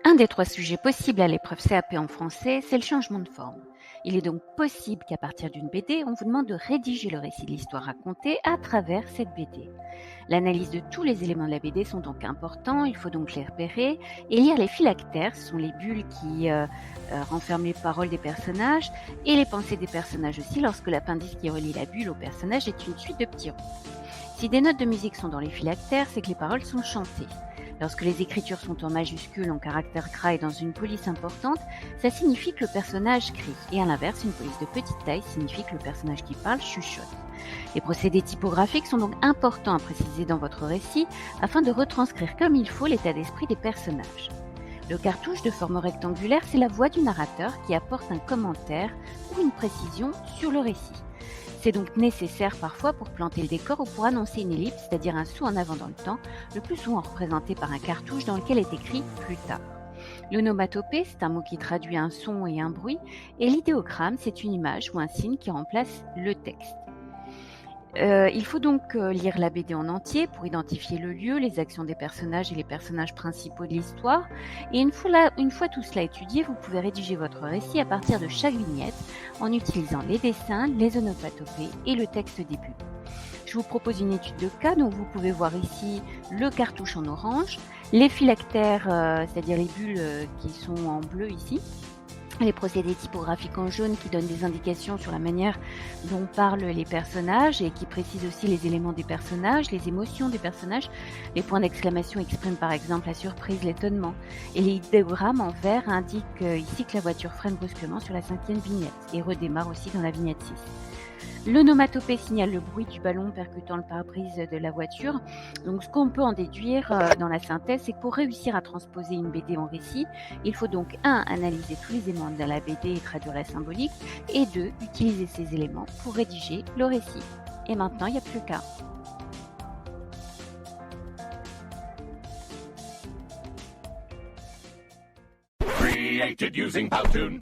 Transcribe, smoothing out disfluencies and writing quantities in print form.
Un des 3 sujets possibles à l'épreuve CAP en français, c'est le changement de forme. Il est donc possible qu'à partir d'une BD, on vous demande de rédiger le récit de l'histoire racontée à travers cette BD. L'analyse de tous les éléments de la BD sont donc importants, il faut donc les repérer et lire les phylactères, ce sont les bulles qui renferment les paroles des personnages et les pensées des personnages aussi lorsque l'appendice qui relie la bulle au personnage est une suite de petits ronds. Si des notes de musique sont dans les phylactères, c'est que les paroles sont chantées. Lorsque les écritures sont en majuscules, en caractère gras et dans une police importante, ça signifie que le personnage crie. Et à l'inverse, une police de petite taille signifie que le personnage qui parle chuchote. Les procédés typographiques sont donc importants à préciser dans votre récit afin de retranscrire comme il faut l'état d'esprit des personnages. Le cartouche de forme rectangulaire, c'est la voix du narrateur qui apporte un commentaire ou une précision sur le récit. C'est donc nécessaire parfois pour planter le décor ou pour annoncer une ellipse, c'est-à-dire un saut en avant dans le temps, le plus souvent représenté par un cartouche dans lequel est écrit « plus tard ». L'onomatopée, c'est un mot qui traduit un son et un bruit, et l'idéogramme, c'est une image ou un signe qui remplace le texte. Il faut donc lire la BD en entier pour identifier le lieu, les actions des personnages et les personnages principaux de l'histoire. Et une fois tout cela étudié, vous pouvez rédiger votre récit à partir de chaque vignette en utilisant les dessins, les onomatopées et le texte début. Je vous propose une étude de cas, donc vous pouvez voir ici le cartouche en orange, les phylactères, c'est-à-dire les bulles qui sont en bleu ici, les procédés typographiques en jaune qui donnent des indications sur la manière dont parlent les personnages et qui précisent aussi les éléments des personnages, les émotions des personnages. Les points d'exclamation expriment par exemple la surprise, l'étonnement. Et les idéogrammes en vert indiquent ici que la voiture freine brusquement sur la 5e vignette et redémarre aussi dans la vignette 6. L'onomatopée signale le bruit du ballon percutant le pare-brise de la voiture. Donc, ce qu'on peut en déduire dans la synthèse, c'est que pour réussir à transposer une BD en récit, il faut donc 1. Analyser tous les éléments de la BD et traduire la symbolique, et 2. Utiliser ces éléments pour rédiger le récit. Et maintenant, il n'y a plus qu'à. Created using Powtoon.